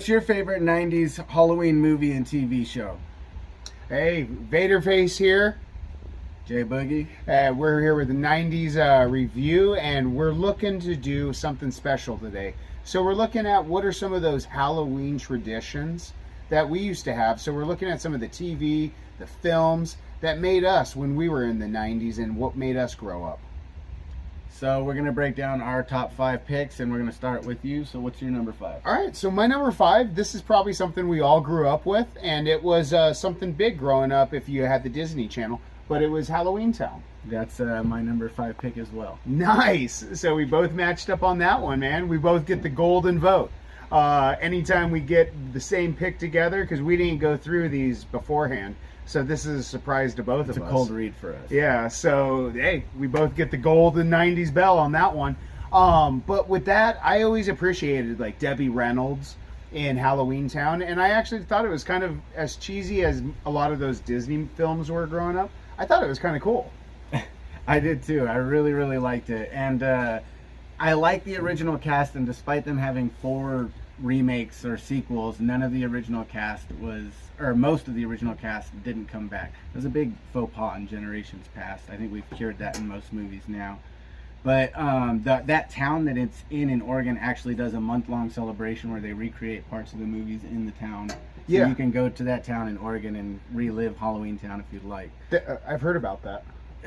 What's your favorite 90s Halloween movie and TV show? Hey, Vaderface here. Jay Boogie? We're here with the 90s review, and we're looking to do something special today. So we're looking at what are some of those Halloween traditions that we used to have. So we're looking at some of the TV, the films that made us when we were in the 90s and what made us grow up. So we're going to break down our top 5 picks, and we're going to start with you. So what's your number 5? All right, so my number 5, this is probably something we all grew up with, and it was something big growing up if you had the Disney Channel, but it was Haloween Town. That's my number 5 pick as well. Nice. So we both matched up on that one, man. We both get the golden vote. Anytime we get the same pick together, because we didn't go through these beforehand, so this is a surprise to both of us. It's a cold read for us. Yeah, so hey, we both get the golden 90s bell on that one. But with that, I always appreciated like Debbie Reynolds in Halloween Town, and I actually thought it was kind of as cheesy as a lot of those Disney films were growing up. I thought it was kind of cool. I did too. I really, really liked it. And I like the original cast, and despite them having 4 remakes or sequels, none of the original cast was, or most of the original cast didn't come back. It was a big faux pas in generations past. I think we've cured that in most movies now. But that town that it's in Oregon actually does a month-long celebration where they recreate parts of the movies in the town. So Yeah. you can go to that town in Oregon and relive Halloween Town if you'd like. I've heard about that.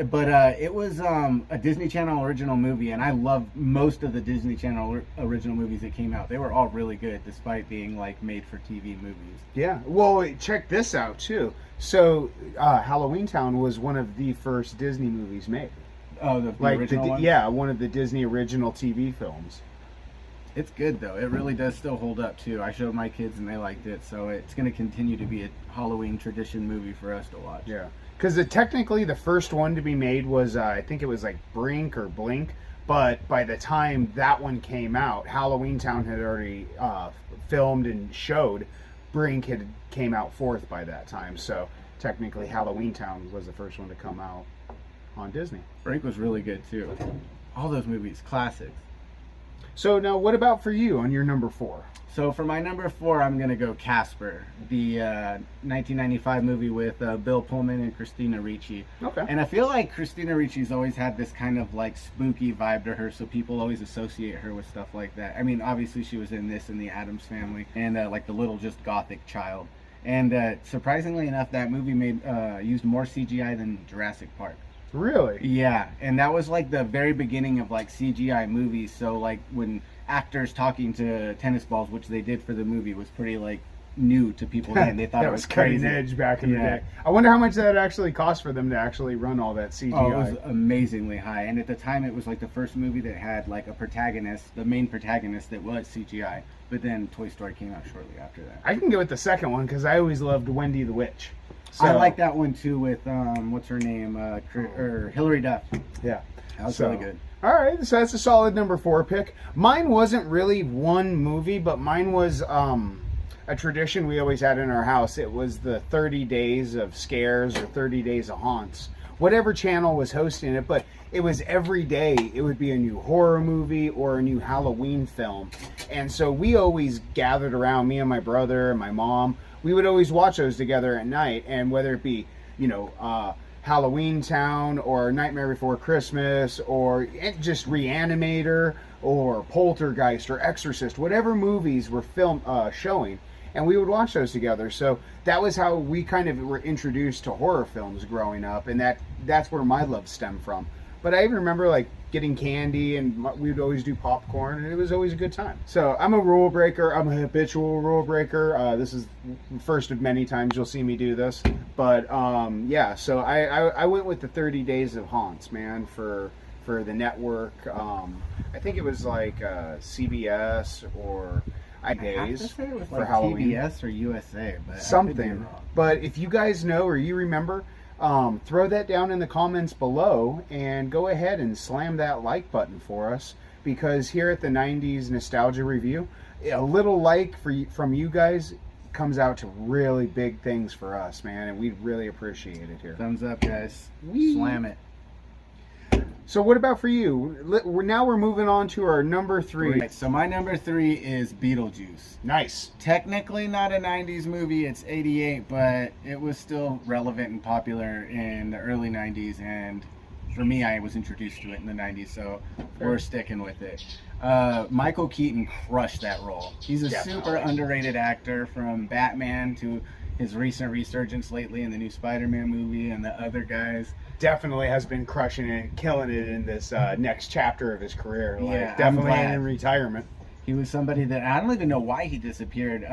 But it was a Disney Channel original movie, and I love most of the Disney Channel original movies that came out. They were all really good, despite being like made-for-TV movies. Yeah. Well, check this out too. So Halloween Town was one of the first Disney movies made. Oh, the Like original one? yeah, one of the Disney original TV films. It's good, though. It really does still hold up, too. I showed my kids, and they liked it, so it's going to continue to be a Halloween tradition movie for us to watch. Yeah. Because technically the first one to be made was, I think it was like Brink or Blink, but by the time that one came out, Halloween Town had already filmed and showed. Brink had came out fourth by that time, so technically Halloween Town was the first one to come out on Disney. Brink was really good, too. All those movies, classics. So now what about for you on your number 4? So for my number 4, I'm going to go Casper, the 1995 movie with Bill Pullman and Christina Ricci. Okay. And I feel like Christina Ricci's always had this kind of like spooky vibe to her, so people always associate her with stuff like that. I mean, obviously she was in this and the Addams Family, and like the little just gothic child. And surprisingly enough, that movie used more CGI than Jurassic Park. Really? Yeah, and that was like the very beginning of like CGI movies. So like when actors talking to tennis balls, which they did for the movie, was pretty like new to people then. They thought that it was crazy. cutting edge back in the day. I wonder how much that actually cost for them to actually run all that CGI. Oh, it was amazingly high. And at the time, it was like the first movie that had like a protagonist, the main protagonist that was CGI. But then Toy Story came out shortly after that. I can go with the second one because I always loved Wendy the Witch. So, I like that one too with what's her name, Hilary Duff. Yeah, That was really good. All right, so that's a solid number 4 pick. Mine wasn't really one movie, but mine was a tradition we always had in our house. It was the 30 days of scares or 30 days of haunts. Whatever channel was hosting it, but it was every day. It would be a new horror movie or a new Halloween film. And so we always gathered around, me and my brother and my mom. We would always watch those together at night. And whether it be, Halloween Town or Nightmare Before Christmas or just Reanimator or Poltergeist or Exorcist, whatever movies were showing, and we would watch those together. So that was how we kind of were introduced to horror films growing up, and that's where my love stemmed from. But I even remember like getting candy, and we would always do popcorn, and it was always a good time. So I'm a rule breaker. I'm a habitual rule breaker. This is the first of many times you'll see me do this. But yeah, so I went with the 30 Days of Haunts, man, for the network. I think it was like CBS or days I say it was for like Halloween. TBS or USA, but Something. But if you guys know or you remember, throw that down in the comments below and go ahead and slam that like button for us, because here at the 90s Nostalgia Review, a little like from you guys comes out to really big things for us, man, and we really appreciate it here. Thumbs up, guys. Whee! Slam it. So what about for you? We're moving on to our number 3. Right, so my number 3 is Beetlejuice. Nice. Technically not a 90s movie, it's 88, but it was still relevant and popular in the early 90s, and for me, I was introduced to it in the 90s, so we're sticking with it. Michael Keaton crushed that role. He's a super underrated actor, from Batman to his recent resurgence lately in the new Spider-Man movie and the other guys. Definitely has been crushing it, killing it in this next chapter of his career. Like, Yeah, definitely in retirement. He was somebody that I don't even know why he disappeared.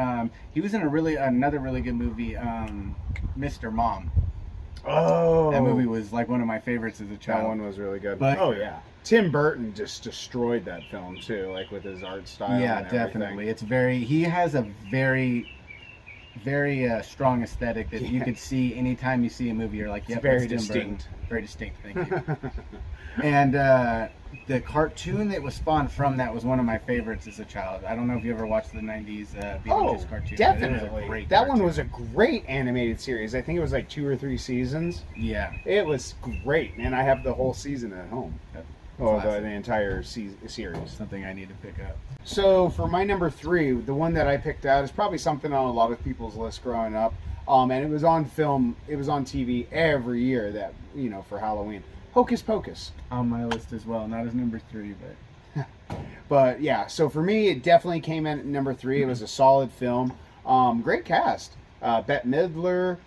He was in another really good movie, Mr. Mom. Oh, That movie was like one of my favorites as a child. that one was really good. But- oh yeah, Tim Burton just destroyed that film too, like with his art style. Yeah, and everything. definitely. He has a very strong aesthetic that you could see anytime you see a movie. You're like, yep, very that's Tim Burton. distinct. Very distinct. Thank you. And the cartoon that was spawned from that was one of my favorites as a child. I don't know if you ever watched the 90s Beetlejuice cartoon. But it was a Definitely. great That cartoon. one was a great animated series. I think it was like 2 or 3 seasons. Yeah. It was great, and I have the whole season at home. That's Oh, classic. the entire series. Something I need to pick up. So for my number 3, the one that I picked out is probably something on a lot of people's list growing up. And it was on film. It was on TV every year that, for Halloween. Hocus Pocus. On my list as well. Not as number 3, but But yeah, so for me, it definitely came in at number 3. It was a solid film. Great cast. Bette Midler,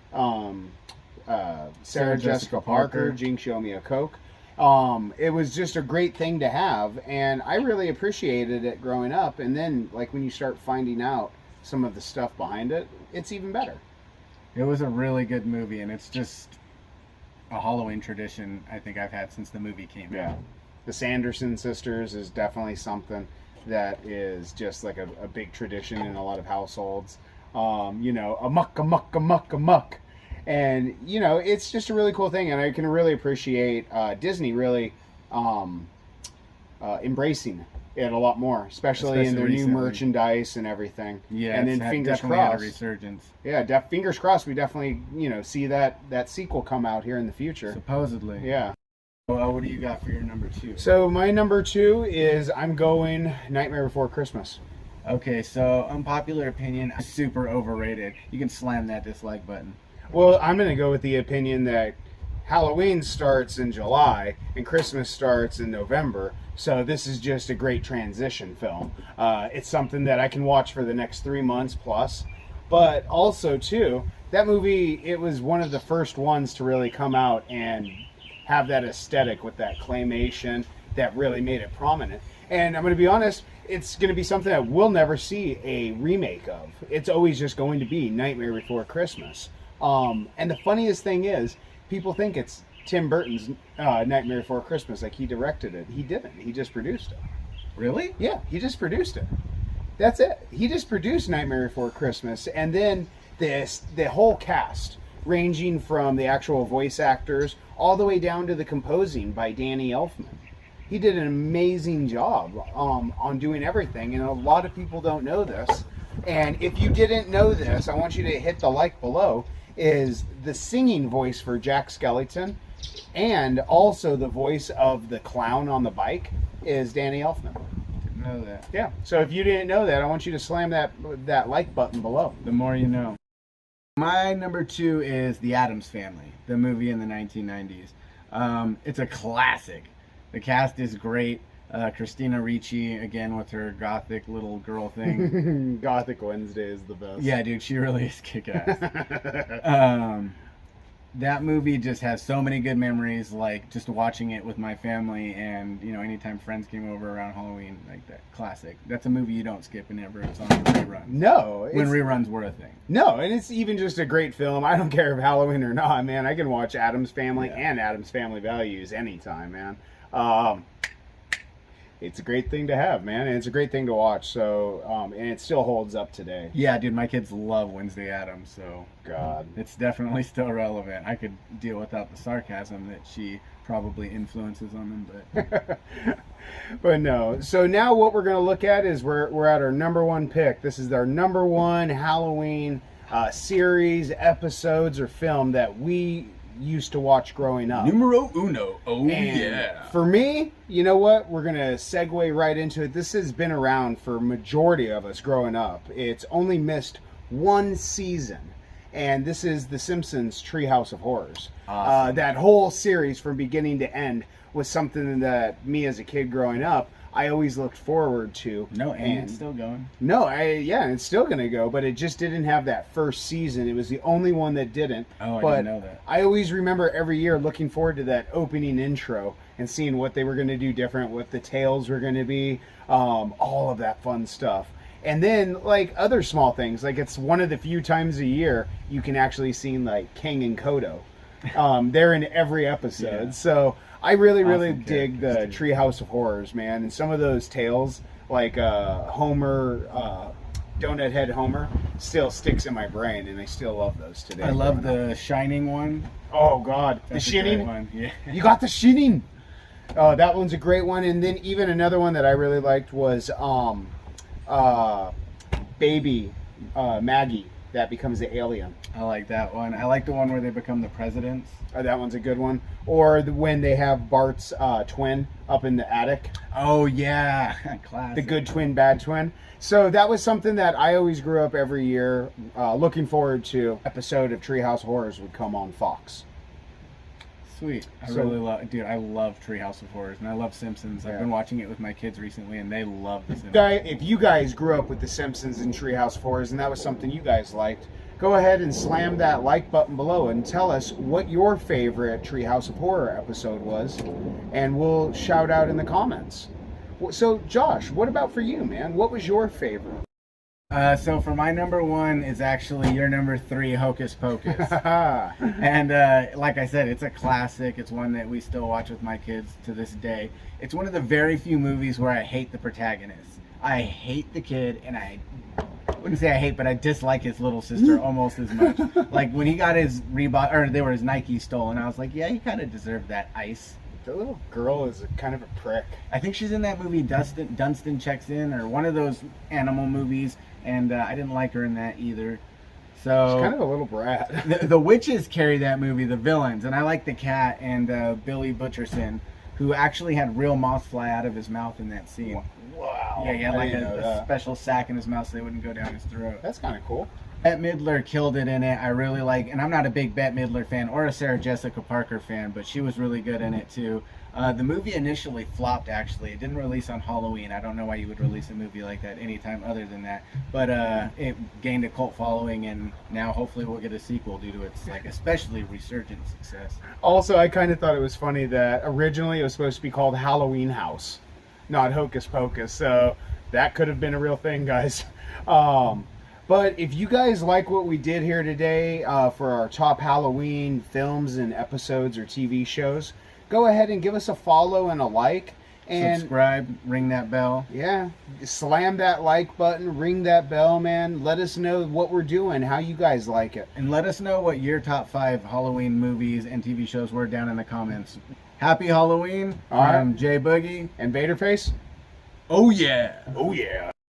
Sarah Jessica Parker, Jing Shomia Coke. It was just a great thing to have, and I really appreciated it growing up. And then, like, when you start finding out some of the stuff behind it, it's even better. it was a really good movie, and it's just a Halloween tradition I think I've had since the movie came out. The Sanderson sisters is definitely something that is just like a big tradition in a lot of households. Amuck, amuck, amuck, amuck. And, it's just a really cool thing. And I can really appreciate Disney really embracing it a lot more, especially in their recently. new merchandise and everything. Yeah, and then fingers definitely had a crossed. resurgence. Yeah, fingers crossed we definitely, see that sequel come out here in the future. Supposedly. Yeah. Well, what do you got for your number 2? So my number 2 is I'm going Nightmare Before Christmas. Okay, so unpopular opinion, super overrated. You can slam that dislike button. Well, I'm going to go with the opinion that Halloween starts in July and Christmas starts in November. So this is just a great transition film. It's something that I can watch for the next 3 months plus. But also, too, that movie, it was one of the first ones to really come out and have that aesthetic with that claymation that really made it prominent. And I'm going to be honest, it's going to be something that we'll never see a remake of. It's always just going to be Nightmare Before Christmas. And the funniest thing is, people think it's Tim Burton's Nightmare Before Christmas, like he directed it. He didn't. He just produced it. Really? Yeah, he just produced it. That's it. He just produced Nightmare Before Christmas, and then the whole cast, ranging from the actual voice actors all the way down to the composing by Danny Elfman. He did an amazing job on doing everything, and a lot of people don't know this. And if you didn't know this, I want you to hit the like below. Is the singing voice for Jack Skellington, and also the voice of the clown on the bike is Danny Elfman. Didn't know that. Yeah. So if you didn't know that, I want you to slam that like button below. The more you know. My number 2 is The Addams Family, the movie in the 1990s. It's a classic. The cast is great. Christina Ricci, again, with her gothic little girl thing. Gothic Wednesday is the best. Yeah, dude, she really is kick-ass. That movie just has so many good memories, like just watching it with my family, and anytime friends came over around Halloween, like that classic. That's a movie you don't skip whenever it's on reruns. No. When reruns were a thing. No, and it's even just a great film. I don't care if Halloween or not, man. I can watch Addams Family and Addams Family Values anytime, man. It's a great thing to have, man, and it's a great thing to watch. So, and it still holds up today. Yeah, dude, my kids love Wednesday Addams, so God, it's definitely still relevant. I could deal without the sarcasm that she probably influences on them, but but no. So now what we're gonna look at is we're at our number 1 pick. This is our number 1 Halloween series, episodes, or film that we used to watch growing up. Numero uno. Oh, And yeah. for me, you know what? We're going to segue right into it. This has been around for majority of us growing up. It's only missed one season. And this is The Simpsons Treehouse of Horrors. Awesome. That whole series from beginning to end was something that me as a kid growing up, I always looked forward to. No, and it's still going. No, it's still gonna go, but it just didn't have that first season. It was the only one that didn't. Oh, I but didn't know that. I always remember every year looking forward to that opening intro and seeing what they were gonna do different, what the tales were gonna be, all of that fun stuff. And then like other small things, like it's one of the few times a year you can actually see like King and Kodo. They're in every episode, Yeah. so I really Awesome dig the characters, too. Treehouse of Horrors, man. And some of those tales, like Homer, Donut Head Homer, still sticks in my brain, and I still love those today. I love growing up. the Shining one. Oh God, That's the a great Shining. one. Yeah. You got the Shining. Oh, that one's a great one. And then even another one that I really liked was Baby Maggie that becomes the alien. I like that one. I like the one where they become the presidents. That one's a good one. Or when they have Bart's twin up in the attic. Oh yeah, classic. The good twin, bad twin. So that was something that I always grew up every year looking forward to. Episode of Treehouse Horrors would come on Fox. Sweet. I So- really love, dude. I love Treehouse of Horrors, and I love Simpsons. Yeah. I've been watching it with my kids recently, and they love the Simpsons. If you guys grew up with The Simpsons and Treehouse of Horrors and that was something you guys liked, go ahead and slam that like button below and tell us what your favorite Treehouse of Horror episode was, and we'll shout out in the comments. So, Josh, what about for you, man? What was your favorite? So for my number one is actually your number three, Hocus Pocus. Yeah, And like I said, it's a classic. It's one that we still watch with my kids to this day. It's one of the very few movies where I hate the protagonist. I hate the kid, and I wouldn't say I hate, but I dislike his little sister almost as much. Like when he got his Reebok, or they were his Nike stolen, I was like, yeah, he kind of deserved that ice. the little girl is kind of a prick. I think she's in that movie Dunstan Checks In, or one of those animal movies, and I didn't like her in that either. So She's kind of a little brat. the witches carry that movie, the villains, and I like the cat and Billy Butcherson, who actually had real moths fly out of his mouth in that scene. Wow. Yeah, he had I like didn't know a that. special sack in his mouth so they wouldn't go down his throat. That's kind of cool. Bette Midler killed it in it. I really like, and I'm not a big Bette Midler fan or a Sarah Jessica Parker fan, but she was really good in it too. The movie initially flopped, actually. It didn't release on Halloween. I don't know why you would release a movie like that anytime other than that. But it gained a cult following, and now hopefully we'll get a sequel due to its like especially resurgent success. Also, I kind of thought it was funny that originally it was supposed to be called Halloween House, not Hocus Pocus. So that could have been a real thing, guys. But if you guys like what we did here today for our top Halloween films and episodes or TV shows, go ahead and give us a follow and a like. And Subscribe, ring that bell. yeah, slam that like button, ring that bell, man. Let us know what we're doing, how you guys like it. And let us know what your top 5 Halloween movies and TV shows were down in the comments. Happy Halloween. All right. I'm Jay Boogie. And Vaderface? Oh yeah. Oh yeah.